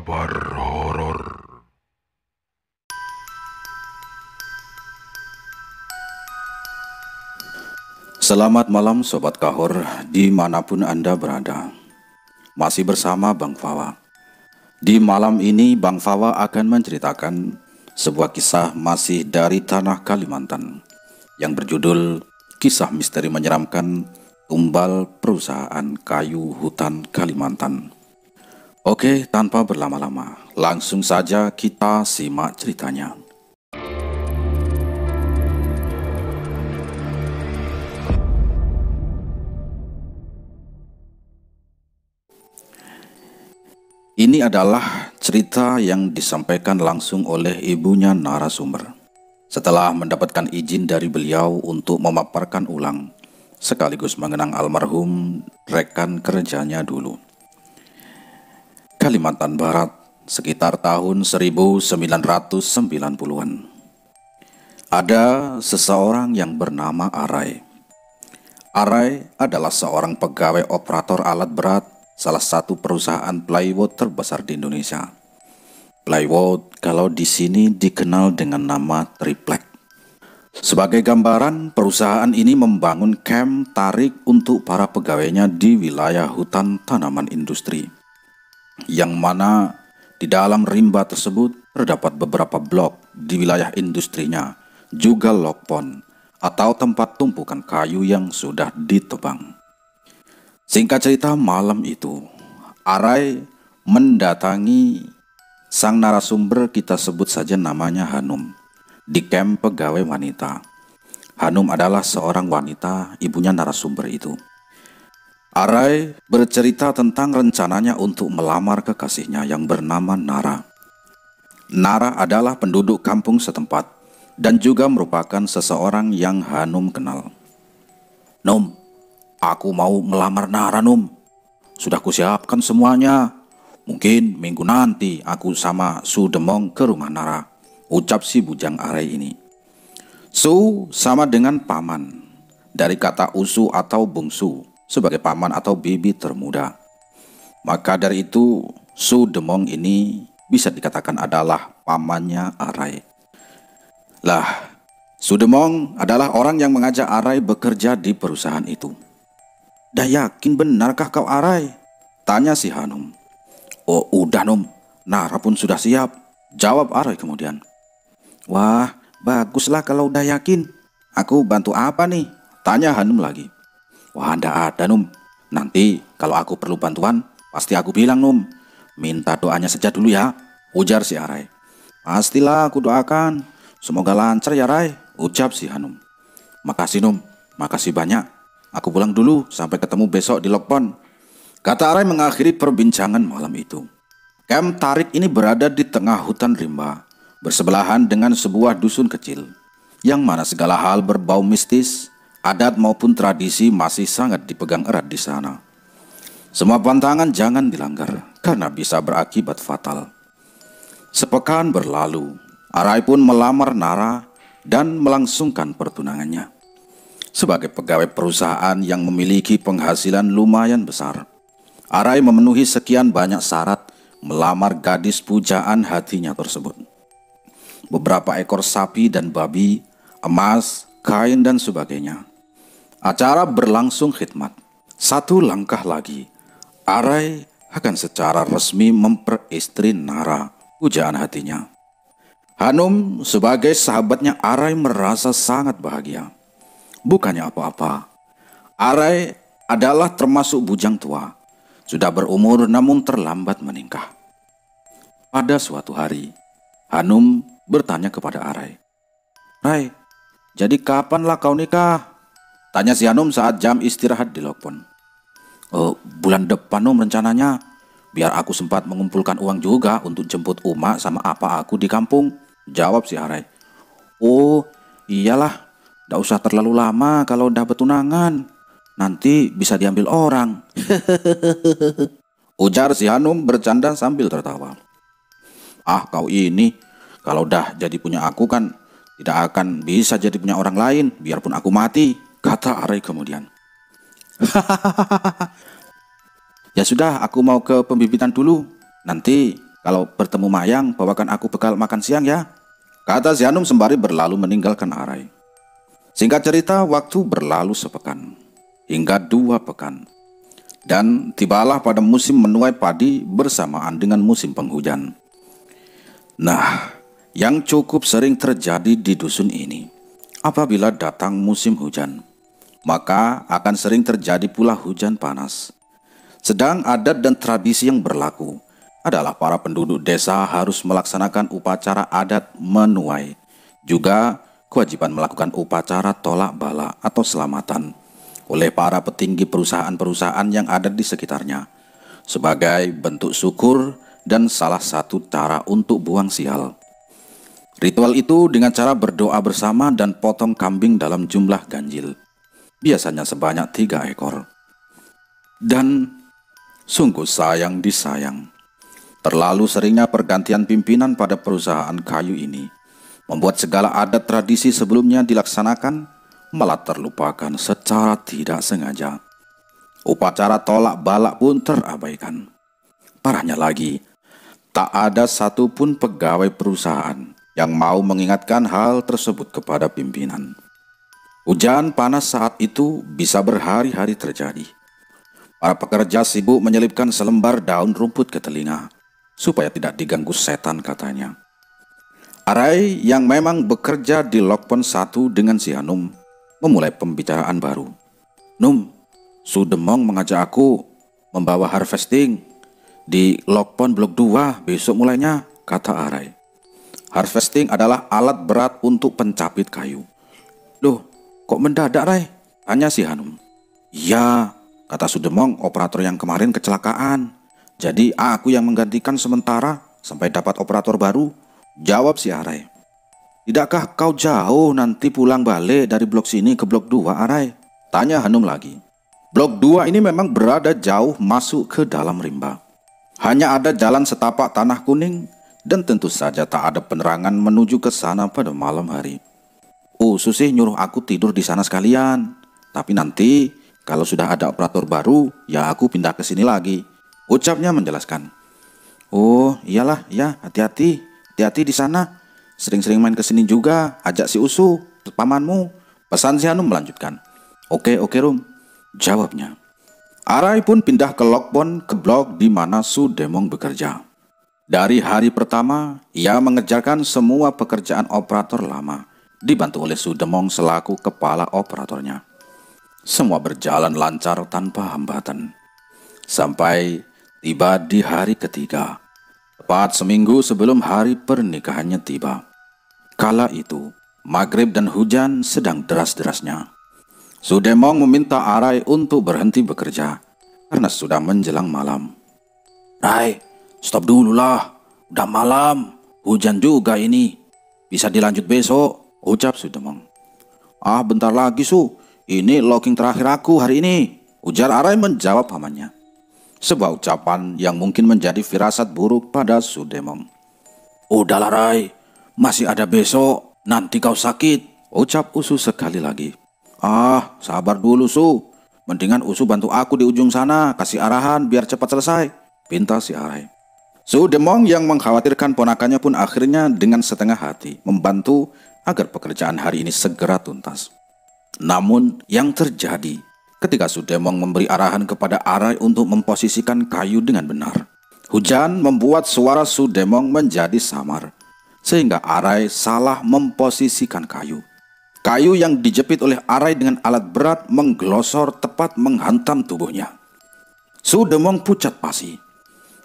kabar horor. Selamat malam Sobat Kahor dimanapun Anda berada. Masih bersama Bang Fawa. Di malam ini Bang Fawa akan menceritakan sebuah kisah masih dari tanah Kalimantan yang berjudul Kisah Misteri Menyeramkan Tumbal Perusahaan Kayu Hutan Kalimantan. Oke, tanpa berlama-lama, langsung saja kita simak ceritanya. Ini adalah cerita yang disampaikan langsung oleh ibunya narasumber setelah mendapatkan izin dari beliau untuk memaparkan ulang sekaligus mengenang almarhum rekan kerjanya dulu. Kalimantan Barat sekitar tahun 1990-an. Ada seseorang yang bernama Arai. Arai adalah seorang pegawai operator alat berat salah satu perusahaan plywood terbesar di Indonesia. Plywood kalau di sini dikenal dengan nama triplek. Sebagai gambaran, perusahaan ini membangun camp tarik untuk para pegawainya di wilayah hutan tanaman industri, yang mana di dalam rimba tersebut terdapat beberapa blok di wilayah industrinya, juga lokpon atau tempat tumpukan kayu yang sudah ditebang. Singkat cerita, malam itu Arai mendatangi sang narasumber, kita sebut saja namanya Hanum, di camp pegawai wanita. Hanum adalah seorang wanita, ibunya narasumber itu. Arai bercerita tentang rencananya untuk melamar kekasihnya yang bernama Nara. Nara adalah penduduk kampung setempat dan juga merupakan seseorang yang Hanum kenal. "Num, aku mau melamar Nara, Num. Sudah kusiapkan semuanya. Mungkin minggu nanti aku sama Su Demong ke rumah Nara," ucap si bujang Arai ini. Su sama dengan paman, dari kata usu atau bungsu, sebagai paman atau bibi termuda. Maka dari itu Su Demong ini bisa dikatakan adalah pamannya Arai. Lah, Su Demong adalah orang yang mengajak Arai bekerja di perusahaan itu. "Dah yakin benarkah kau, Arai?" tanya si Hanum. "Oh udah, Num, Nara pun sudah siap," jawab Arai kemudian. "Wah, baguslah kalau udah yakin. Aku bantu apa nih?" tanya Hanum lagi. "Wah, ndak ada, Num. Nanti kalau aku perlu bantuan, pasti aku bilang, Num. Minta doanya saja dulu ya," ujar si Arai. "Pastilah aku doakan. Semoga lancar ya, Rai," ucap si Hanum. "Makasih, Num. Makasih banyak. Aku pulang dulu, sampai ketemu besok di Lokpon," kata Arai mengakhiri perbincangan malam itu. Camp tarik ini berada di tengah hutan rimba, bersebelahan dengan sebuah dusun kecil, yang mana segala hal berbau mistis, adat maupun tradisi masih sangat dipegang erat di sana. Semua pantangan jangan dilanggar, karena bisa berakibat fatal. Sepekan berlalu, Arai pun melamar Nara dan melangsungkan pertunangannya. Sebagai pegawai perusahaan yang memiliki penghasilan lumayan besar, Arai memenuhi sekian banyak syarat melamar gadis pujaan hatinya tersebut. Beberapa ekor sapi dan babi, emas, kain dan sebagainya. Acara berlangsung khidmat. Satu langkah lagi, Arai akan secara resmi memperistri Nara, pujaan hatinya. Hanum sebagai sahabatnya Arai merasa sangat bahagia. Bukannya apa-apa, Arai adalah termasuk bujang tua, sudah berumur namun terlambat menikah. Pada suatu hari, Hanum bertanya kepada Arai, "Rai, jadi kapanlah kau nikah?" tanya si Hanum saat jam istirahat di Lokpon. "Oh, bulan depan, Num, rencananya. Biar aku sempat mengumpulkan uang juga untuk jemput Uma sama apa aku di kampung," jawab si Arai. "Oh, iyalah. Nggak usah terlalu lama kalau udah bertunangan. Nanti bisa diambil orang," ujar si Hanum bercanda sambil tertawa. "Ah, kau ini, kalau udah jadi punya aku kan tidak akan bisa jadi punya orang lain, biarpun aku mati," kata Arai kemudian. "Ya sudah, aku mau ke pembibitan dulu. Nanti Kalau bertemu Mayang, bawakan aku bekal makan siang ya, kata si Hanum sembari berlalu meninggalkan Arai. Singkat cerita, waktu berlalu sepekan, hingga 2 pekan. Dan tibalah pada musim menuai padi bersamaan dengan musim penghujan. Nah, yang cukup sering terjadi di dusun ini, apabila datang musim hujan, maka akan sering terjadi pula hujan panas. Sedang adat dan tradisi yang berlaku adalah para penduduk desa harus melaksanakan upacara adat menuai, juga kewajiban melakukan upacara tolak bala atau selamatan oleh para petinggi perusahaan-perusahaan yang ada di sekitarnya, sebagai bentuk syukur dan salah satu cara untuk buang sial. Ritual itu dengan cara berdoa bersama dan potong kambing dalam jumlah ganjil, biasanya sebanyak 3 ekor. Dan sungguh sayang disayang, terlalu seringnya pergantian pimpinan pada perusahaan kayu ini membuat segala adat tradisi sebelumnya dilaksanakan malah terlupakan secara tidak sengaja. Upacara tolak balak pun terabaikan. Parahnya lagi, tak ada satupun pegawai perusahaan yang mau mengingatkan hal tersebut kepada pimpinan. Hujan panas saat itu bisa berhari-hari terjadi. Para pekerja sibuk menyelipkan selembar daun rumput ke telinga supaya tidak diganggu setan, katanya. Arai yang memang bekerja di Lokpon 1 dengan si Hanum memulai pembicaraan baru. "Num, Sudemong mengajak aku membawa harvesting di Lokpon Blok 2 besok mulainya," kata Arai. Harvesting adalah alat berat untuk pencapit kayu. "Loh, kok mendadak, Rai?" tanya si Hanum. "Ya," kata Sudemong, "operator yang kemarin kecelakaan. Jadi aku yang menggantikan sementara sampai dapat operator baru," jawab si Arai. "Tidakkah kau jauh nanti pulang balik dari blok sini ke blok 2, Arai?" tanya Hanum lagi. Blok 2 ini memang berada jauh masuk ke dalam rimba. Hanya ada jalan setapak tanah kuning dan tentu saja tak ada penerangan menuju ke sana pada malam hari. Susih nyuruh aku tidur di sana sekalian. Tapi nanti kalau sudah ada operator baru, ya aku pindah ke sini lagi, ucapnya menjelaskan. "Oh iyalah ya, hati-hati di sana. Sering-sering main ke sini juga, ajak si Usu, pamanmu," pesan si Hanum melanjutkan. Oke Rum," jawabnya. Arai pun pindah ke Lokpon, ke blok di mana Sudemong bekerja. Dari hari pertama, ia mengerjakan semua pekerjaan operator lama, dibantu oleh Sudemong selaku kepala operatornya. Semua berjalan lancar tanpa hambatan. Sampai tiba di hari ketiga, tepat seminggu sebelum hari pernikahannya tiba. Kala itu, maghrib dan hujan sedang deras-derasnya. Sudemong meminta Arai untuk berhenti bekerja karena sudah menjelang malam. "Rai, stop dulu lah, udah malam, hujan juga ini. Bisa dilanjut besok," ucap Sudemong. Bentar lagi Su, ini logging terakhir aku hari ini," ujar Arai menjawab pamannya. Sebuah ucapan yang mungkin menjadi firasat buruk pada Sudemong. "Udahlah Rai, masih ada besok, nanti kau sakit," ucap Usu sekali lagi. Sabar dulu Su, mendingan Usu bantu aku di ujung sana, kasih arahan biar cepat selesai," pinta si Arai. Sudemong yang mengkhawatirkan ponakannya pun akhirnya dengan setengah hati membantu agar pekerjaan hari ini segera tuntas. Namun yang terjadi ketika Sudemong memberi arahan kepada Arai untuk memposisikan kayu dengan benar, hujan membuat suara Sudemong menjadi samar, sehingga Arai salah memposisikan kayu. Kayu yang dijepit oleh Arai dengan alat berat menggelosor tepat menghantam tubuhnya. Sudemong pucat pasi.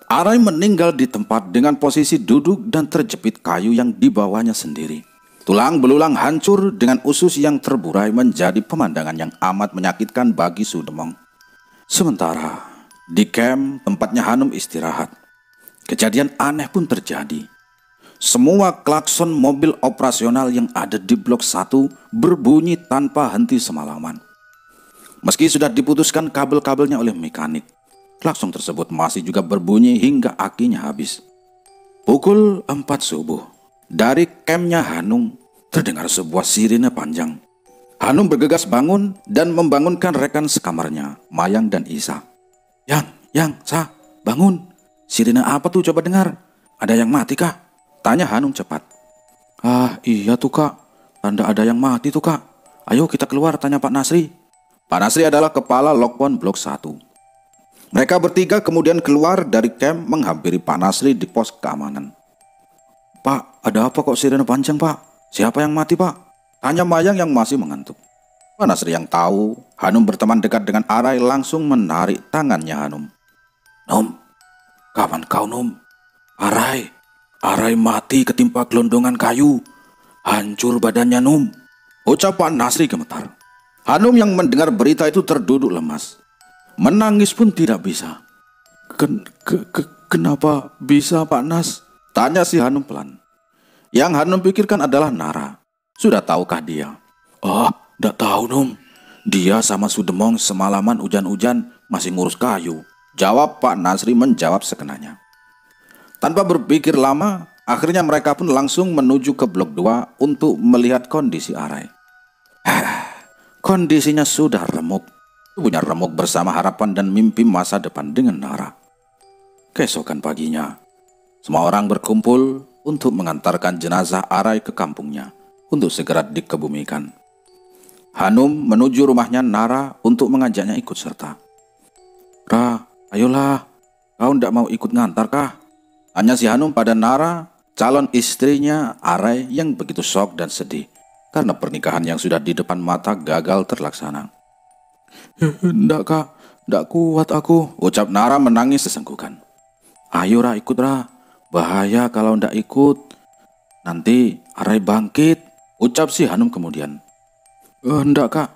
Arai meninggal di tempat dengan posisi duduk dan terjepit kayu yang dibawanya sendiri. Tulang belulang hancur dengan usus yang terburai menjadi pemandangan yang amat menyakitkan bagi Sudemong. Sementara di camp tempatnya Hanum istirahat, kejadian aneh pun terjadi. Semua klakson mobil operasional yang ada di blok 1 berbunyi tanpa henti semalaman. Meski sudah diputuskan kabel-kabelnya oleh mekanik, klakson tersebut masih juga berbunyi hingga akinya habis. Pukul 4 subuh, dari campnya Hanum terdengar sebuah sirine panjang. Hanum bergegas bangun dan membangunkan rekan sekamarnya, Mayang dan Isa. Yang, Sa, bangun. Sirine apa tuh, coba dengar," ada yang mati kah? Tanya Hanum cepat. Ah, iya tuh kak, tanda ada yang mati tuh kak. Ayo kita keluar, tanya Pak Nasri. Pak Nasri adalah kepala Lokpon Blok 1. Mereka bertiga kemudian keluar dari camp menghampiri Pak Nasri di pos keamanan. Pak, ada apa kok sirene panjang pak? Siapa yang mati pak? Tanya Mayang yang masih mengantuk. Pak Nasri yang tahu Hanum berteman dekat dengan Arai langsung menarik tangannya Hanum. Num, kapan kau Num? Arai mati ketimpa gelondongan kayu. Hancur badannya Num, ucap Pak Nasri gemetar. Hanum yang mendengar berita itu terduduk lemas. Menangis pun tidak bisa. Kenapa bisa Pak Nas? Tanya si Hanum pelan. Yang Hanum pikirkan adalah Nara. Sudah tahukah dia? Oh, tidak tahu Num. Dia sama Sudemong semalaman hujan-hujan masih ngurus kayu. Jawab Pak Nasri menjawab sekenanya. Tanpa berpikir lama, akhirnya mereka pun langsung menuju ke blok 2 untuk melihat kondisi Arai. Kondisinya sudah remuk. Tubuhnya remuk bersama harapan dan mimpi masa depan dengan Nara. Keesokan paginya, semua orang berkumpul untuk mengantarkan jenazah Arai ke kampungnya untuk segera dikebumikan. Hanum menuju rumahnya Nara untuk mengajaknya ikut serta. Ra, ayolah, kau ndak mau ikut ngantar kah? Tanya si Hanum pada Nara, calon istrinya Arai yang begitu shock dan sedih karena pernikahan yang sudah di depan mata gagal terlaksana. Ndak kak, ndak kuat aku, ucap Nara menangis sesenggukan. Ayo Ra, ikut Ra, bahaya kalau ndak ikut, nanti Arai bangkit, ucap si Hanum kemudian. Ndak kak,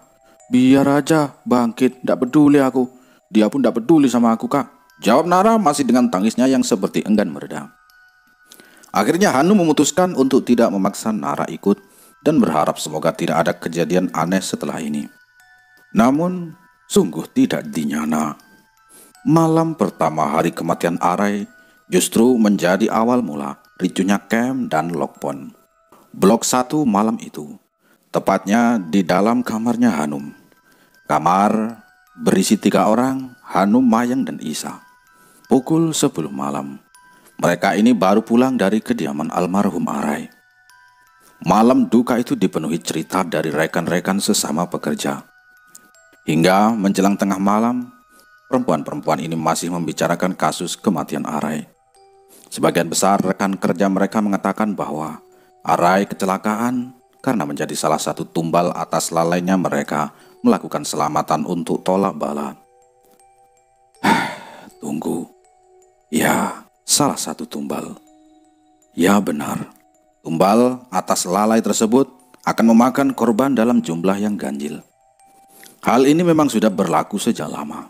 biar aja bangkit, ndak peduli aku, dia pun ndak peduli sama aku kak, jawab Nara masih dengan tangisnya yang seperti enggan mereda. Akhirnya Hanum memutuskan untuk tidak memaksa Nara ikut dan berharap semoga tidak ada kejadian aneh setelah ini. Namun sungguh tidak dinyana. Malam pertama hari kematian Arai justru menjadi awal mula ricuhnya camp dan Lokpon. Blok 1 malam itu, tepatnya di dalam kamarnya Hanum. Kamar berisi 3 orang, Hanum, Mayang, dan Isa. Pukul 10 malam. Mereka ini baru pulang dari kediaman almarhum Arai. Malam duka itu dipenuhi cerita dari rekan-rekan sesama pekerja. Hingga menjelang tengah malam, perempuan-perempuan ini masih membicarakan kasus kematian Arai. Sebagian besar rekan kerja mereka mengatakan bahwa Arai kecelakaan karena menjadi salah satu tumbal atas lalainya mereka melakukan selamatan untuk tolak bala. Tunggu. Ya, salah satu tumbal. Ya benar, tumbal atas lalai tersebut akan memakan korban dalam jumlah yang ganjil. Hal ini memang sudah berlaku sejak lama.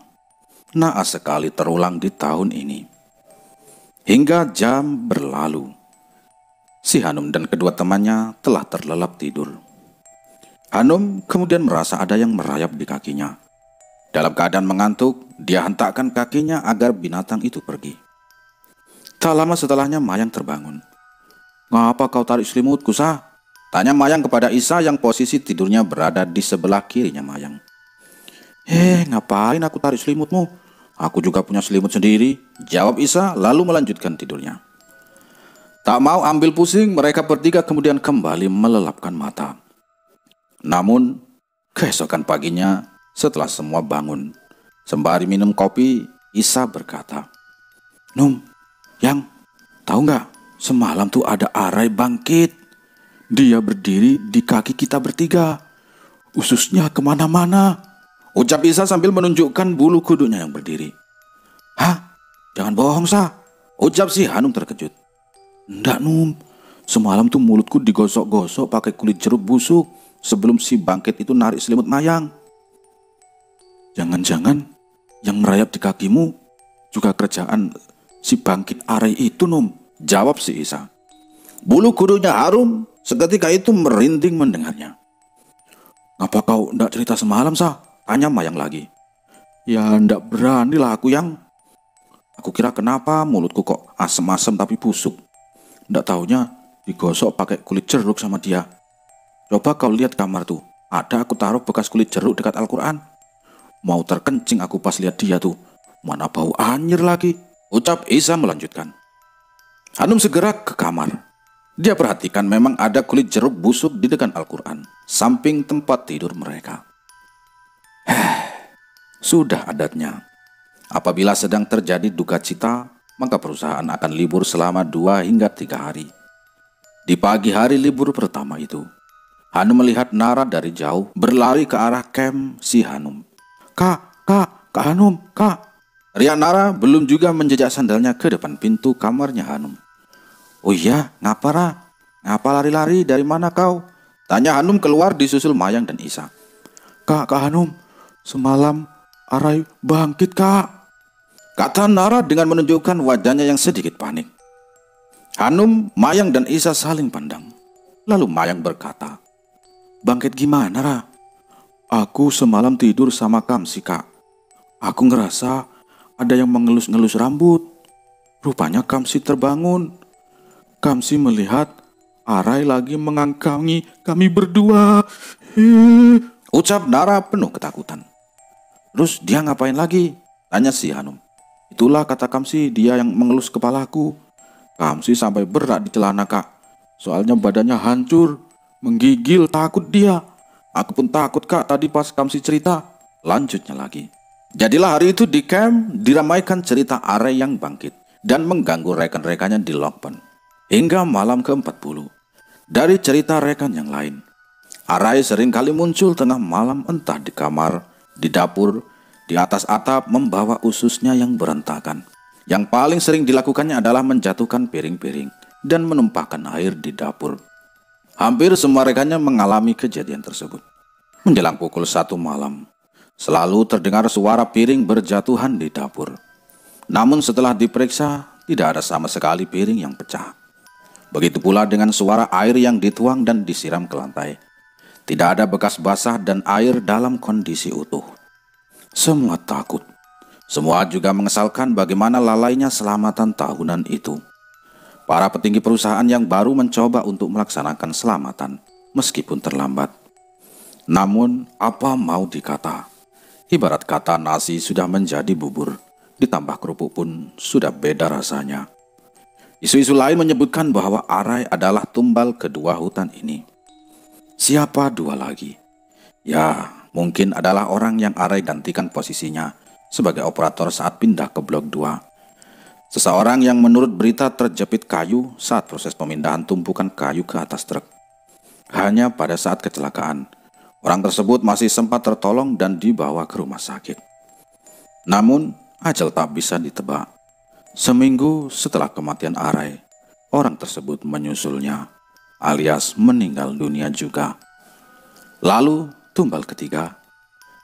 Naas sekali terulang di tahun ini. Hingga jam berlalu, si Hanum dan kedua temannya telah terlelap tidur. Hanum kemudian merasa ada yang merayap di kakinya. Dalam keadaan mengantuk, dia hentakkan kakinya agar binatang itu pergi. Tak lama setelahnya Mayang terbangun. Ngapa kau tarik selimutku, Sah? Tanya Mayang kepada Isa yang posisi tidurnya berada di sebelah kirinya Mayang. Ngapain aku tarik selimutmu? Aku juga punya selimut sendiri, jawab Isa lalu melanjutkan tidurnya. Tak mau ambil pusing, mereka bertiga kemudian kembali melelapkan mata. Namun, keesokan paginya setelah semua bangun, sembari minum kopi, Isa berkata, Num, Yang, tahu nggak? Semalam tuh ada Arai bangkit. Dia berdiri di kaki kita bertiga. Ususnya kemana-mana. Ucap Isa sambil menunjukkan bulu kudunya yang berdiri. Hah? Jangan bohong, Sah. Ucap si Hanum terkejut. Ndak, Num. Semalam tuh mulutku digosok-gosok pakai kulit jeruk busuk sebelum si bangkit itu narik selimut Mayang. Jangan-jangan yang merayap di kakimu juga kerjaan si bangkit Arai itu, Num, jawab si Isa. Bulu kudunya harum, seketika itu merinding mendengarnya. Ngapa kau ndak cerita semalam, Sah? Tanya Mayang lagi. Ya ndak beranilah aku, Yang. Aku kira kenapa mulutku kok asem-asem tapi busuk. Ndak taunya digosok pakai kulit jeruk sama dia. Coba kau lihat kamar tuh, ada aku taruh bekas kulit jeruk dekat Al-Quran. Mau terkencing aku pas lihat dia tuh. Mana bau anyir lagi, ucap Isa melanjutkan. Hanum segera ke kamar. Dia perhatikan memang ada kulit jeruk busuk di dekat Al-Quran, samping tempat tidur mereka. Sudah adatnya, apabila sedang terjadi duka cita, maka perusahaan akan libur selama 2 hingga 3 hari. Di pagi hari libur pertama itu, Hanum melihat Nara dari jauh berlari ke arah kamp si Hanum. Kak Hanum, Kak. Riak Nara belum juga menjejak sandalnya ke depan pintu kamarnya Hanum. Oh iya, ngapa Ra? Ngapa lari-lari, dari mana kau? Tanya Hanum keluar disusul Mayang dan Isa. Kak Hanum, semalam Arai bangkit kak, kata Nara dengan menunjukkan wajahnya yang sedikit panik. Hanum, Mayang dan Isa saling pandang. Lalu Mayang berkata, bangkit gimana Ra? Aku semalam tidur sama Kamsi kak. Aku ngerasa ada yang mengelus-ngelus rambut. Rupanya Kamsi terbangun. Kamsi melihat Arai lagi mengangkangi kami berdua. Ucap Nara penuh ketakutan. Terus dia ngapain lagi? Tanya si Hanum. Itulah kata Kamsi, dia yang mengelus kepalaku. Kamsi sampai berat di celana kak. Soalnya badannya hancur, menggigil, takut dia. Aku pun takut kak tadi pas Kamsi cerita. Lanjutnya lagi. Jadilah hari itu di camp diramaikan cerita Arai yang bangkit dan mengganggu rekan-rekannya di Lokpen. Hingga malam ke-40. Dari cerita rekan yang lain, Arai sering kali muncul tengah malam entah di kamar, di dapur, di atas atap membawa ususnya yang berantakan. Yang paling sering dilakukannya adalah menjatuhkan piring-piring dan menumpahkan air di dapur. Hampir semua rekannya mengalami kejadian tersebut. Menjelang pukul 1 malam, selalu terdengar suara piring berjatuhan di dapur. Namun setelah diperiksa, tidak ada sama sekali piring yang pecah. Begitu pula dengan suara air yang dituang dan disiram ke lantai. Tidak ada bekas basah dan air dalam kondisi utuh. Semua takut. Semua juga mengesalkan bagaimana lalainya selamatan tahunan itu. Para petinggi perusahaan yang baru mencoba untuk melaksanakan selamatan, meskipun terlambat. Namun, apa mau dikata? Ibarat kata nasi sudah menjadi bubur, ditambah kerupuk pun sudah beda rasanya. Isu-isu lain menyebutkan bahwa Arai adalah tumbal kedua hutan ini. Siapa dua lagi? Ya, mungkin adalah orang yang Arai gantikan posisinya sebagai operator saat pindah ke Blok 2. Seseorang yang menurut berita terjepit kayu saat proses pemindahan tumpukan kayu ke atas truk. Hanya pada saat kecelakaan, orang tersebut masih sempat tertolong dan dibawa ke rumah sakit. Namun, ajal tak bisa ditebak. Seminggu setelah kematian Arai, orang tersebut menyusulnya, alias meninggal dunia juga. Lalu tumbal ketiga,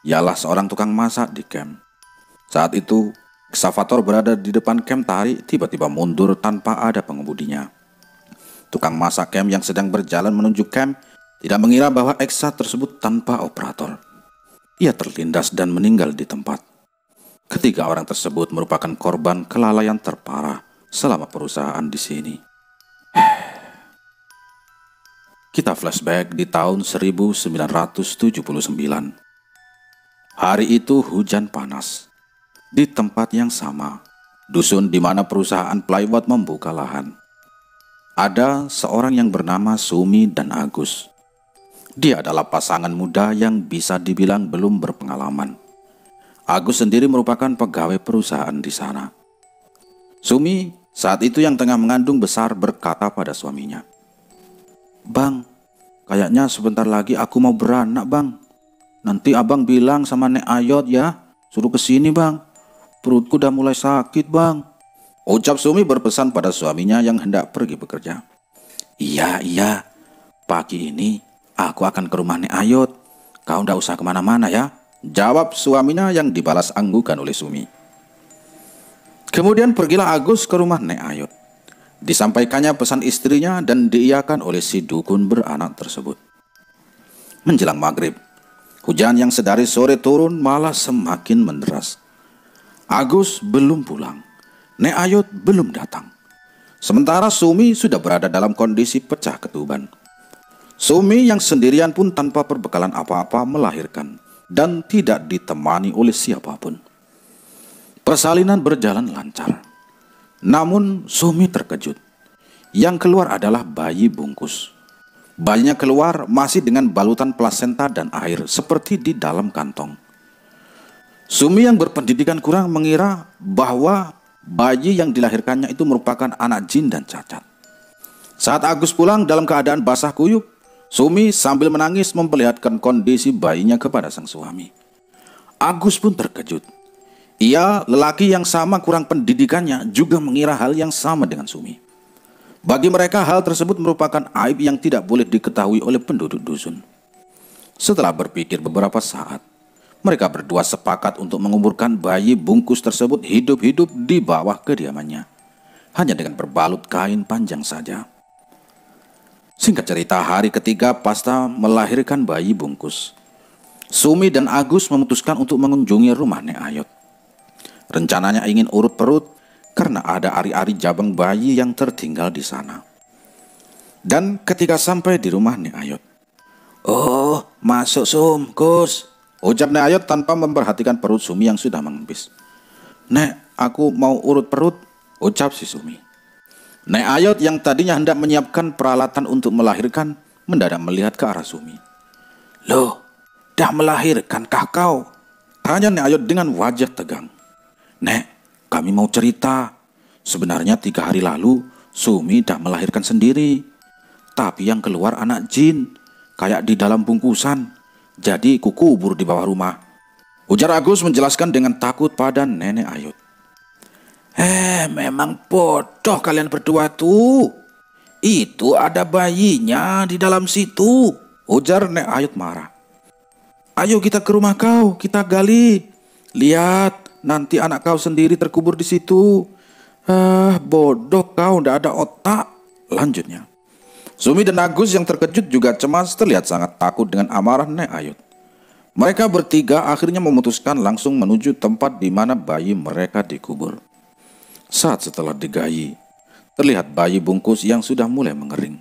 ialah seorang tukang masak di camp. Saat itu, ekskavator berada di depan camp Tari tiba-tiba mundur tanpa ada pengemudinya. Tukang masak camp yang sedang berjalan menuju camp tidak mengira bahwa eksa tersebut tanpa operator. Ia terlindas dan meninggal di tempat. Ketiga orang tersebut merupakan korban kelalaian terparah selama perusahaan di sini. Kita flashback di tahun 1979. Hari itu hujan panas. Di tempat yang sama, dusun di mana perusahaan plywood membuka lahan. Ada seorang yang bernama Sumi dan Agus. Dia adalah pasangan muda yang bisa dibilang belum berpengalaman. Agus sendiri merupakan pegawai perusahaan di sana. Sumi saat itu yang tengah mengandung besar berkata pada suaminya, "Bang, kayaknya sebentar lagi aku mau beranak bang. Nanti abang bilang sama Nek Ayot ya, suruh kesini bang. Perutku udah mulai sakit bang." Ucap Sumi berpesan pada suaminya yang hendak pergi bekerja. Iya, pagi ini aku akan ke rumah Nek Ayot. Kau ndak usah kemana-mana ya, jawab suaminya yang dibalas anggukan oleh Sumi. Kemudian pergilah Agus ke rumah Nek Ayot. Disampaikannya pesan istrinya dan diiyakan oleh si dukun beranak tersebut. Menjelang maghrib, hujan yang sedari sore turun malah semakin menderas. Agus belum pulang, Nek Ayot belum datang. Sementara Sumi sudah berada dalam kondisi pecah ketuban. Sumi yang sendirian pun tanpa perbekalan apa-apa melahirkan dan tidak ditemani oleh siapapun. Persalinan berjalan lancar. Namun Sumi terkejut Yang keluar adalah bayi bungkus. Bayinya keluar masih dengan balutan plasenta dan air seperti di dalam kantong. Sumi yang berpendidikan kurang mengira bahwa bayi yang dilahirkannya itu merupakan anak jin dan cacat. Saat Agus pulang dalam keadaan basah kuyup, Sumi sambil menangis memperlihatkan kondisi bayinya kepada sang suami. Agus pun terkejut. Ia, lelaki yang sama kurang pendidikannya, juga mengira hal yang sama dengan Sumi. Bagi mereka hal tersebut merupakan aib yang tidak boleh diketahui oleh penduduk dusun. Setelah berpikir beberapa saat, mereka berdua sepakat untuk menguburkan bayi bungkus tersebut hidup-hidup di bawah kediamannya, hanya dengan berbalut kain panjang saja. Singkat cerita, hari ketiga pasca melahirkan bayi bungkus, Sumi dan Agus memutuskan untuk mengunjungi rumah Nek Ayot. Rencananya ingin urut perut karena ada ari-ari jabang bayi yang tertinggal di sana. Dan ketika sampai di rumah Nek Ayot, "Oh, masuk Sum, Gus," ucap Nek Ayot tanpa memperhatikan perut Sumi yang sudah mengempis. "Nek, aku mau urut perut," ucap si Sumi. Nek Ayot yang tadinya hendak menyiapkan peralatan untuk melahirkan, mendadak melihat ke arah Sumi. "Loh, dah melahirkankah kau?" tanya Nek Ayot dengan wajah tegang. "Nek, kami mau cerita. Sebenarnya 3 hari lalu Sumi dah melahirkan sendiri. Tapi yang keluar anak jin, kayak di dalam bungkusan. Jadi kukubur di bawah rumah," ujar Agus menjelaskan dengan takut pada Nenek Ayot. Memang bodoh kalian berdua tuh. Itu ada bayinya di dalam situ," ujar Nek Ayot marah. "Ayo kita ke rumah kau, kita gali. Lihat, nanti anak kau sendiri terkubur di situ." Bodoh kau, ndak ada otak," lanjutnya. Sumi dan Agus yang terkejut juga cemas terlihat sangat takut dengan amarah Nek Ayot. Mereka bertiga akhirnya memutuskan langsung menuju tempat di mana bayi mereka dikubur. Saat setelah digayi, terlihat bayi bungkus yang sudah mulai mengering.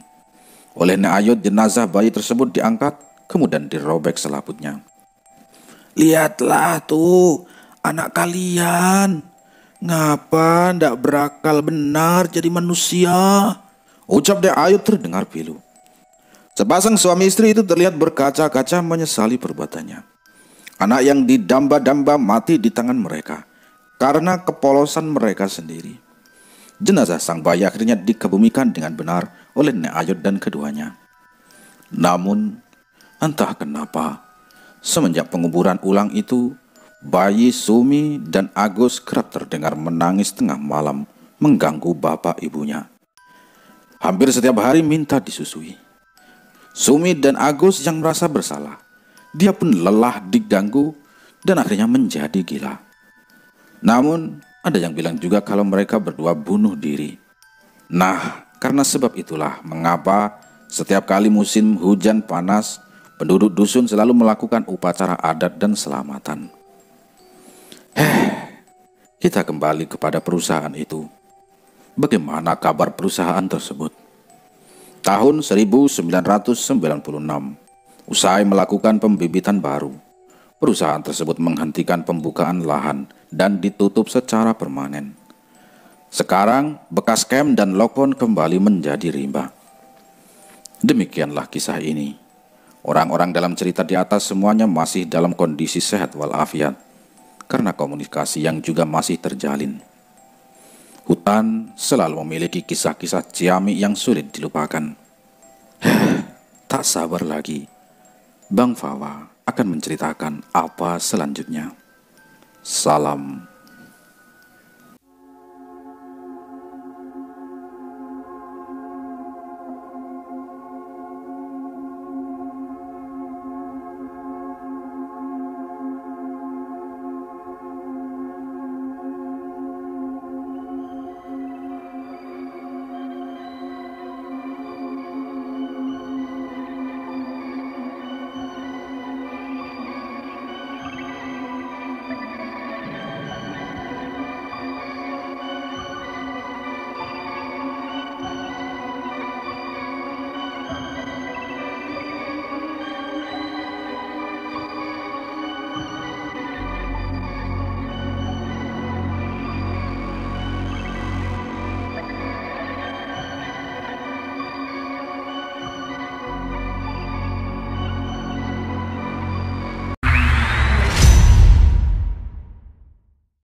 Oleh Nek Ayot, jenazah bayi tersebut diangkat, kemudian dirobek selaputnya. "Lihatlah tuh, anak kalian. Ngapa ndak berakal benar jadi manusia?" ucap Nek Ayot terdengar pilu. Sepasang suami istri itu terlihat berkaca-kaca menyesali perbuatannya. Anak yang didamba-damba mati di tangan mereka karena kepolosan mereka sendiri. Jenazah sang bayi akhirnya dikebumikan dengan benar oleh Nek Ayot dan keduanya. Namun, entah kenapa, semenjak penguburan ulang itu, bayi Sumi dan Agus kerap terdengar menangis tengah malam mengganggu bapak ibunya. Hampir setiap hari minta disusui. Sumi dan Agus yang merasa bersalah, dia pun lelah diganggu dan akhirnya menjadi gila. Namun ada yang bilang juga kalau mereka berdua bunuh diri. Nah, karena sebab itulah mengapa setiap kali musim hujan panas, penduduk dusun selalu melakukan upacara adat dan selamatan. Kita kembali kepada perusahaan itu. Bagaimana kabar perusahaan tersebut? Tahun 1996, usai melakukan pembibitan baru, perusahaan tersebut menghentikan pembukaan lahan dan ditutup secara permanen. Sekarang, bekas camp dan lokon kembali menjadi rimba. Demikianlah kisah ini. Orang-orang dalam cerita di atas semuanya masih dalam kondisi sehat walafiat, karena komunikasi yang juga masih terjalin. Hutan selalu memiliki kisah-kisah ciamik yang sulit dilupakan. Tak sabar lagi, Bang Fawa akan menceritakan apa selanjutnya. Salam